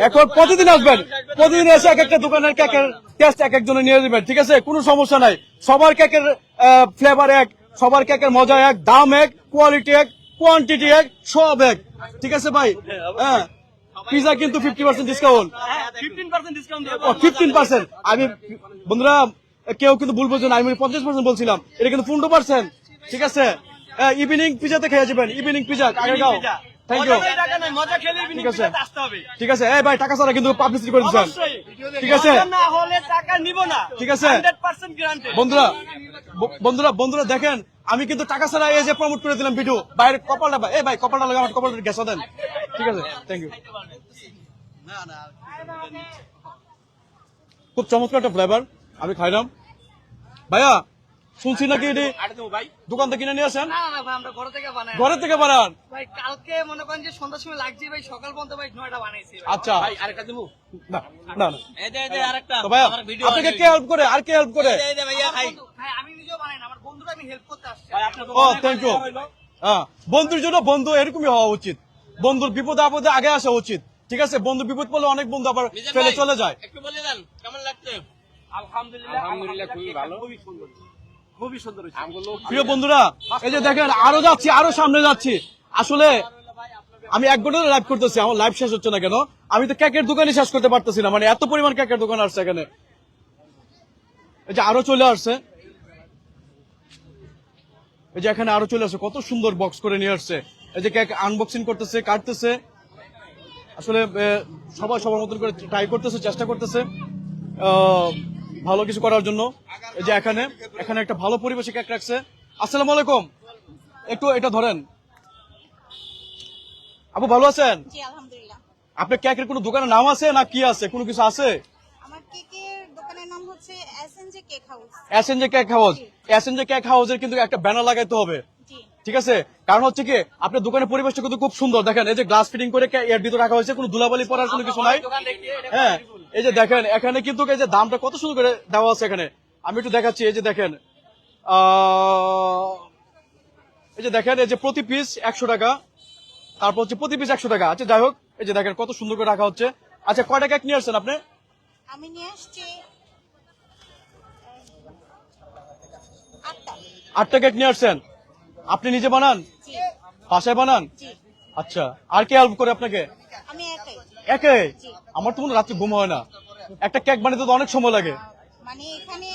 এখন প্রতিদিন আসবেন, প্রতিদিন এসে এক একটা দোকানের কেকের টেস্ট এক একজনে নিয়ে যাবেন, ঠিক আছে? কোনো সমস্যা নাই, সবার কেকের ফ্লেভার এক, সবার কেকের মজা এক, দাম এক, কোয়ালিটি এক, কোয়ান্টিটি এক, সব এক। ঠিক আছে ভাই? হ্যাঁ, পিজা কিন্তু 50% ডিসকাউন্ট। 15% ডিসকাউন্ট দেবো। 15%। আমি বন্ধুরা কেউ কিন্তু ভুল বুঝবেন, আমি 50% বলছিলাম, এটা কিন্তু 15%। ঠিক আছে, ইভিনিং পিজাতে খেয়ে যাবেন, evening pizza Agargaon. Thank you. টাকা নাই, মজা খেলে ঠিক আছে, আসতে হবে। ঠিক আছে। এই ভাই টাকা ছাড়া কিন্তু পাবলিসিটি করে দিচ্ছেন। ঠিক আছে, মজা না হলে টাকা নিব না। ঠিক আছে 100% গ্যারান্টি। বন্ধুরা দেখেন, আমি কিন্তু টাকা ছাড়া এই যে প্রমোট করে দিলাম ভিডিও। বাইরে কপালটা, এই ভাই কপালটা লাগে, আমার কপালটা গ্যাসা দেন। ঠিক আছে, থ্যাংক ইউ। খুব চমৎকার একটা ফ্লেভার, আমি খাইলাম। ভাইয়া শুনছি নাকি এটি দোকান থেকে কিনে নিয়ে আসেন? না না ভাই, আমরা ঘরে থেকে বানাই। ঘরের থেকে বানান? ভাই কালকে মনে করেন যে সন্ধ্যার সময় লাগছে ভাই, সকাল পর্যন্ত ভাই 9টা বানাইছি ভাই। আচ্ছা, আরেকটা দেবো। না না না। এই যে আরেকটা। তো ভাইয়া আপনাকে কে হেল্প করে, আর কে হেল্প করে? এই যে ভাইয়া খাই। ভাই আমি নিজেও বানাই না, আমার বন্ধুরা আমি হেল্প করতে আসছি। ভাই আপনার ও থ্যাংক ইউ। হ্যাঁ, বন্ধুর জন্য বন্ধু এরকমই হওয়া উচিত, বন্ধুর বিপদে আপদে আগে আসা উচিত। ঠিক আছে, বন্ধু বিপদ পড়লে অনেক বন্ধু আবার ফেলে চলে যায়। একটু বলে দেন কেমন লাগছে? আলহামদুলিল্লাহ খুবই ভালো, খুবই সুন্দর, খুবই সুন্দর হয়েছে। প্রিয় বন্ধুরা, এই যে দেখেন আরো যাচ্ছি, আরো সামনে যাচ্ছি। আসলে আমি 1 ঘন্টা লাইভ করতেছি, আমার লাইভ শেষ হচ্ছে না কেন? আমি তো কেকের দোকানই শেষ করতে পারতেছি না, মানে এত পরিমাণ কেকের দোকান আসছে এখানে। এই যে আরো চলে আসছে, এই যে এখানে আরো চলে আসছে, কত সুন্দর বক্স করে নিয়ে আসছে। এই যে কেক আনবক্সিং করতেছে, কাটতেছে। আসলে সবাই সবার মতন করে ট্রাই করতেছে, চেষ্টা করতেছে ভালো কিছু করার জন্য। এই যে এখানে একটা ভালো পরিবেশে কেক রাখছে। আসসালামু আলাইকুম, একটু এটা ধরেন। আপু ভালো আছেন? জি আলহামদুলিল্লাহ। আপনার কেকের কোনো দোকানের নাম আছে না কি আছে, কোনো কিছু আছে? আমার কেকের দোকানের নাম হচ্ছে SNJ cake house. SNJ cake house. SNJ cake হাউসের কিন্তু একটা ব্যানার লাগাইতে হবে। জি। ঠিক আছে, কারণ হচ্ছে কি আপনার দোকানের পরিবেশটা কিন্তু খুব সুন্দর। দেখেন এই যে গ্লাস ফিটিং করে এর ভিতরে রাখা হয়েছে, কোনো ধুলাবালি পড়ার কোনো কিছু নাই। হ্যাঁ, এই যে দেখেন এখানে কিন্তু এই যে দামটা কত সুন্দর করে দেওয়া আছে এখানে। আমি একটু দেখাচ্ছি, এই যে দেখেন এই যে দেখেন, এই যে প্রতি পিস 100 টাকা, তারপর হচ্ছে প্রতি পিস 100 টাকা। আচ্ছা যাই হোক, এই যে দেখেন কত সুন্দর করে রাখা হচ্ছে। আচ্ছা কয়টা কেক নিয়ে আসছেন আপনি? আমি নিয়ে আসছি 8টা। 8টা কেক নিয়ে আসছেন। আপনি নিজে বানান? জি বাসায় বানান? জি। আচ্ছা, আর কে হেল্প করে আপনাকে? আমি একাই। একাই? আমার তো কোনো রাত্রে ঘুম হয় না, একটা কেক বানাতে তো অনেক সময় লাগে। মানে এখানে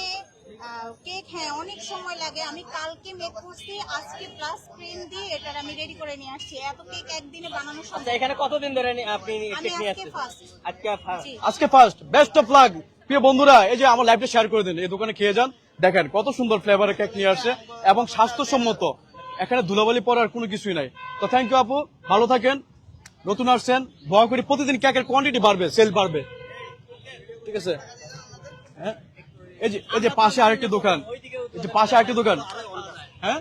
কেক হ্যাঁ অনেক সময় লাগে। আমি কালকে মেক করছি, আজকে প্লাস ক্রিম দিয়ে এটা আমি রেডি করে নিয়ে আসছি। এত কেক একদিনে বানানো সম্ভব। এখানে কতদিন ধরে আপনি আমি কেক নিয়ে আজকে আসছেন? ফার্স্ট। আজকে জি। আজকে ফার্স্ট, বেস্ট অফ লাক। প্রিয় বন্ধুরা, এই যে আমার লাইভটা শেয়ার করে দিন, এই দোকানে খেয়ে যান, দেখেন কত সুন্দর ফ্লেভারের কেক নিয়ে আসছে এবং স্বাস্থ্যসম্মত। এখানে ধুলাবালি পড়ার কোনো কিছুই নাই। তো থ্যাংক ইউ আপু, ভালো থাকেন। নতুন আসছেন, দয়া করি প্রতিদিন কেকের কোয়ান্টিটি বাড়বে, সেল বাড়বে। ঠিক আছে, হ্যাঁ এই যে পাশে আরেকটি দোকান, এই যে পাশে আরেকটি দোকান। হ্যাঁ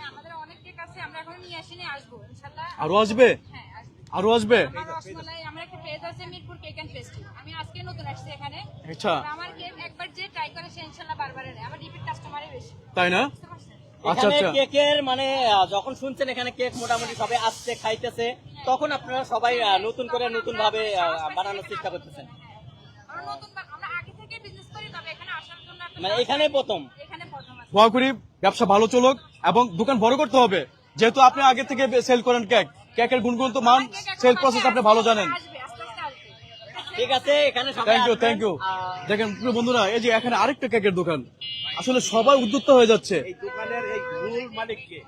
আমাদের অনেক কেক আছে, আমরা এখন নিয়ে আসিনি, আসবো ইনশাআল্লাহ। আরো আসবে, হ্যাঁ আসবো। আরো আসবে। আমার রসমালাই, আমার একটা পেজ আছে মিরপুর কেক এন্ড পেস্ট্রি। আমি আজকে নতুন আসছি এখানে। আচ্ছা, আর আমার কেক একবার যে ট্রাই করে সে ইনশাআল্লাহ বারবার নেয়। আমার রিপিট কাস্টমারই বেশি। তাই না? বুঝতে পারছেন? আচ্ছা এখানে আচ্ছা। কেকের মানে যখন শুনছেন এখানে কেক মোটামুটি সবাই আসছে খাইতেছে, তখন আপনারা সবাই নতুন করে নতুন ভাবে বানানোর চেষ্টা করতেছেন। আমরা নতুন আমরা আগে থেকে বিজনেস করি, তবে এখানে আসার জন্য একটা মানে এখানে প্রথম। এখানে প্রথম আছে। দোয়া করি ব্যবসা ভালো চলুক এবং দোকান বড় করতে হবে, যেহেতু আপনি আগে থেকে সেল করেন কেক, কেকের গুণগত মান, সেল প্রসেস আপনি ভালো জানেন। আসবে, আস্তে আস্তে আসবে। ঠিক আছে, এখানে সবাই থ্যাংক ইউ, আসবেন। Thank you. দেখেন প্রিয় বন্ধুরা, এই যে এখানে আরেকটা কেকের দোকান, আসলে সবাই উদ্যুক্ত হয়ে যাচ্ছে। এই দোকানের এই মূল মালিককে,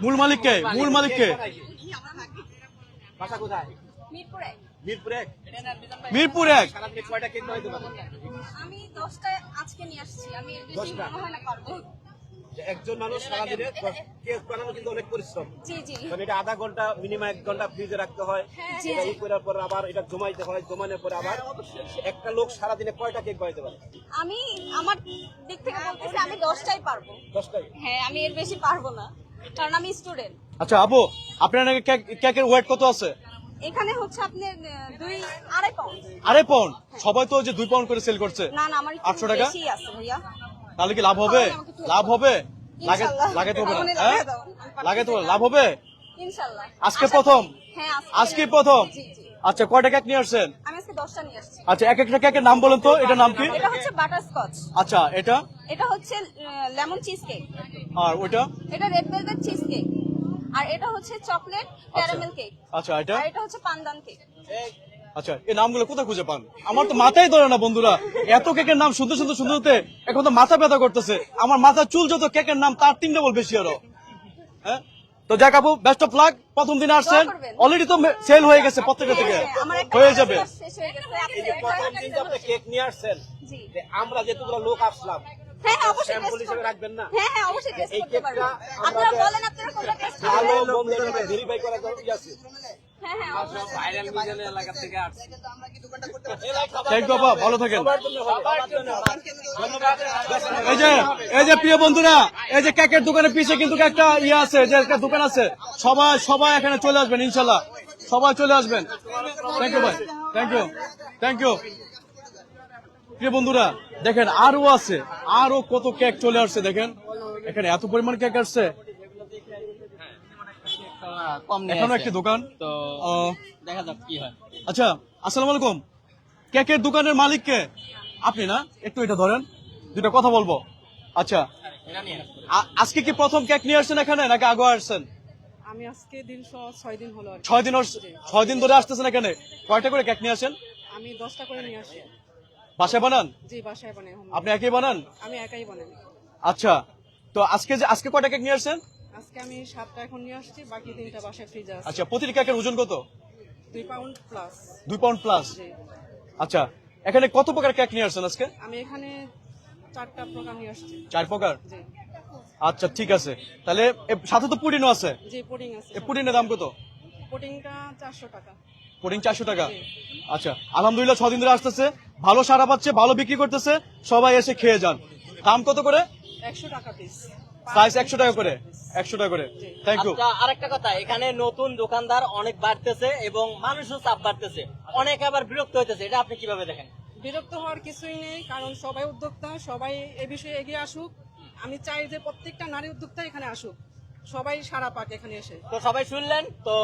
মূল মালিককে, মূল মালিককে বাসা কোথায়? মিরপুরে। মিরপুরে। মিরপুর 1। সারাদিনে কয়টা কেক বানাইতে পারেন? আমি 10টা আজকে নিয়ে আসছি। আমি এর বেশি 10টা? মনে হয় না পারবো। একজন মানুষ সারাদিনে কেক বানানো কিন্তু অনেক পরিশ্রম। জি জি। কারণ এটা আধা ঘন্টা মিনিমাম 1 ঘন্টা ফ্রিজে রাখতে হয়, জি, এটা জি। ই করার পর আবার এটা জমাইতে হয়, জমানোর পর আবার একটা লোক সারাদিনে কয়টা কেক বানাইতে পারে? আমি আমার দিক থেকে বলতেছি আমি 10টাই পারবো। 10টাই। হ্যাঁ, আমি এর বেশি পারবো না, কারণ আমি স্টুডেন্ট। আচ্ছা আপু, আপনার নাকি কেকের ওয়েট কত আছে? এখানে হচ্ছে আপনার 2-2.5 পাউন্ড। 2.5 পাউন্ড। সবাই তো যে 2 পাউন্ড করে সেল করছে। না না, আমার 800 টাকা? বেশি আছে ভাইয়া। তাহলে কি লাভ হবে? তাহলে আমাকে একটু লাভ হবে? ইনশাআল্লাহ। লাগাতে হবে না? তাহলে হ্যাঁ, লাগাই দাও। লাগাতে হবে, লাভ হবে। ইনশাআল্লাহ। আজকে আশা প্রথম? করি। হ্যাঁ আজকে প্রথম? জি জি। আচ্ছা কয়টা কেক নিয়ে আসছেন? আমি আজকে আজকে 10টা নিয়ে আসছি। আচ্ছা, এক একটা কেকের নাম বলেন তো, এটার নাম কি? এটা হচ্ছে বাটারস্কচ, আচ্ছা, এটা এটা হচ্ছে লেমন চিজ কেক, আর ওইটা? এটা রেড ভেলভেট চিজ কেক, আর এটা হচ্ছে চকলেট ক্যারামেল কেক, আচ্ছা, এটা? আর এটা হচ্ছে পানদান কেক। আচ্ছা, এই নামগুলো কোথায় খুঁজে পান? আমার তো মাথায় ধরে না বন্ধুরা, এত কেকের নাম সুন্দর সুন্দর সুন্দর হতে এখন তো মাথা ব্যথা করতেছে। আমার মাথা চুল যত কেকের নাম তার 3 ডবল বেশি আরো। হ্যাঁ, তো যাক আপু, বেস্ট অফ লাক। প্রথম দিন আসছেন, অলরেডি তো সেল হয়ে গেছে প্রত্যেকটা থেকে, আমার একটা হয়ে যাবে। শেষ হয়ে গেছে। প্রথম দিন যে আপনি কেক নিয়ে আসছেন, জি, যে আমরা যেতগুলো লোক আসলাম, হ্যাঁ হ্যাঁ অবশ্যই স্যাম্পল টেস্ট হিসেবে করবেন। রাখবেন না? হ্যাঁ হ্যাঁ অবশ্যই টেস্ট এই করতে পারবেন। কেকটা আপনারা বলেন আপনারা কোনটা টেস্ট ভালো করবেন। মন্দ ভেরিফাই করা দরকার আছে। হ্যাঁ হ্যাঁ অবশ্যই। ভাইরাল মিডিয়া এলাকা থেকে আসছে। থ্যাংক ইউ আপা, ভালো থাকেন। এই যে প্রিয় বন্ধুরা, এই যে কেকের দোকানের পিছে কিন্তু একটা ইয়ে আছে, যে একটা দোকান আছে, সবাই এখানে চলে আসবেন ইনশাল্লাহ, সবাই চলে আসবেন। থ্যাংক ইউ ভাই, থ্যাংক ইউ। প্রিয় বন্ধুরা দেখেন, আরো আছে, আরো কত কেক চলে আসছে। দেখেন এখানে এত পরিমাণ কেক আসছে। এখনো একটি দোকান, তো দেখা যাক কি হয়। আচ্ছা, আসসালামু আলাইকুম। কেকের দোকানের মালিক কে? আপনি না? একটু এটা ধরেন, দুটা কথা বলবো। আচ্ছা, আজকে কি প্রথম কেক নিয়ে আসছেন এখানে নাকি আগে আসছেন? আমি আজকে দিন 6 দিন হলো। 6 দিন ধরে আসতেছেন এখানে। কয়টা করে কেক নিয়ে আসেন? আমি 10টা করে নিয়ে আসি। বাসায় বানান? জি বাসায় বানাই। আপনি একাই বানান? আমি একাই বানাই। আচ্ছা, তো আজকে কয়টা কেক নিয়ে আসছেন? আজকে আমি 7টা এখন নিয়ে আসছি, বাকি 3টা বাসায় ফ্রিজে আছে। আচ্ছা, প্রতিটি কেকের ওজন কত? 2 পাউন্ড প্লাস। 2 pound plus. জি, আচ্ছা, এখানে কত প্রকার কেক নিয়ে আসছেন আজকে? আমি এখানে 4টা প্রোগ্রাম নিয়ে আসছি। 4 প্রকার? জি আচ্ছা, ঠিক আছে। তাহলে সাথে তো পুডিংও আছে। জি, পুডিং আছে। এই পুডিংয়ের দাম কত? পুডিংটা 400 টাকা। পুডিং 400 টাকা। আচ্ছা, আলহামদুলিল্লাহ 6 দিন ধরে আসতেছে, ভালো সাড়া পাচ্ছে, ভালো বিক্রি করতেছে, সবাই এসে খেয়ে যান। দাম কত করে? 100 টাকা পিস। প্রাইস 100 টাকা করে। 100 টাকা করে। Thank you. আচ্ছা, আরেকটা কথা, এখানে নতুন দোকানদার অনেক বাড়তেছে এবং মানুষও চাপ বাড়তেছে, অনেক আবার বিরক্ত হইতেছে, এটা আপনি কিভাবে দেখেন? বিরক্ত হওয়ার কিছুই নেই, কারণ সবাই উদ্যোক্তা, সবাই এই বিষয়ে এগিয়ে আসুক। আমি চাই যে প্রত্যেকটা নারী উদ্যোক্তা এখানে আসুক, সবাই সারা পাক এখানে এসে। তো সবাই শুনলেন তো,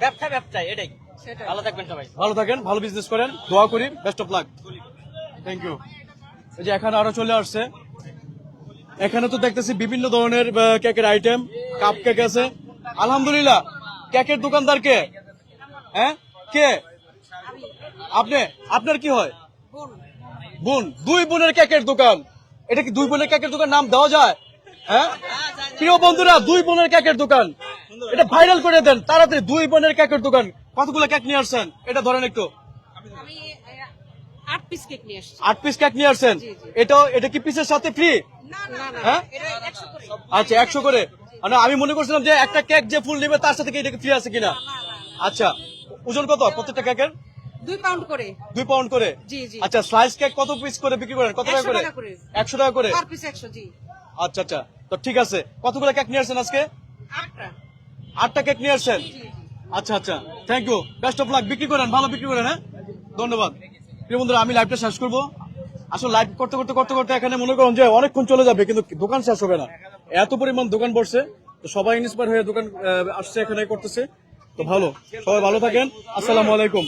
ব্যবসায় এটাই। সেটাই। ভালো থাকবেন সবাই। ভালো থাকেন, ভালো বিজনেস করেন, দোয়া করি, best of luck. Thank you. এই যে এখানে আরো চলে আসছে, এখানে তো দেখতেছি বিভিন্ন ধরনের কেকের আইটেম, কাপ কেক আছে। আলহামদুলিল্লাহ। কেকের দোকানদার কে? হ্যাঁ, কে আপনি? আপনার কি হয়? বোন। 2 বোনের কেকের দোকান। এটা কি 2 বোনের কেকের দোকান নাম দেওয়া যায়? হ্যাঁ প্রিয় বন্ধুরা, 2 বোনের কেকের দোকান, এটা ভাইরাল করে দেন তাড়াতাড়ি। 2 বোনের কেকের দোকান। কতগুলো কেক নিয়ে আসছেন এটা ধরেন একটু? আমি 8 পিস কেক নিয়ে আসছি। 8 পিস কেক নিয়ে আসছেন। এটা কি পিসের সাথে ফ্রি? না না না, হ্যাঁ, এটা 100 করে। আচ্ছা, 100 করে। মানে আমি মনে করছিলাম যে একটা কেক যে ফুল নেবে তার সাথে কি এটা ফ্রি আছে কিনা। আচ্ছা, ওজন কত প্রত্যেকটা কেকের? 2 পাউন্ড করে। 2 পাউন্ড করে। জি জি। আচ্ছা, স্লাইস কেক কত পিস করে বিক্রি করেন? কত টাকা 100 করে? টাকা করে। 100 টাকা করে। Per piece 100। জি। আচ্ছা আচ্ছা, তো ঠিক আছে। কতগুলো কেক নিয়ে আসছেন আজকে? 8টা। 8টা কেক নিয়ে আসছেন। আচ্ছা আচ্ছা, thank you, best of luck. বিক্রি করেন, ভালো বিক্রি করেন। হ্যাঁ, ধন্যবাদ। প্রিয় বন্ধুরা, আমি লাইভটা শেষ করবো। আসলে লাইভ করতে করতে এখানে মনে করুন যে অনেকক্ষণ চলে যাবে, কিন্তু দোকান শেষ হবে না, এত পরিমাণ দোকান বসছে। তো সবাই ইন্সপায়ার হয়ে দোকান আসছে, এখানে করতেছে। তো ভালো, সবাই ভালো থাকেন। আসসালামু আলাইকুম।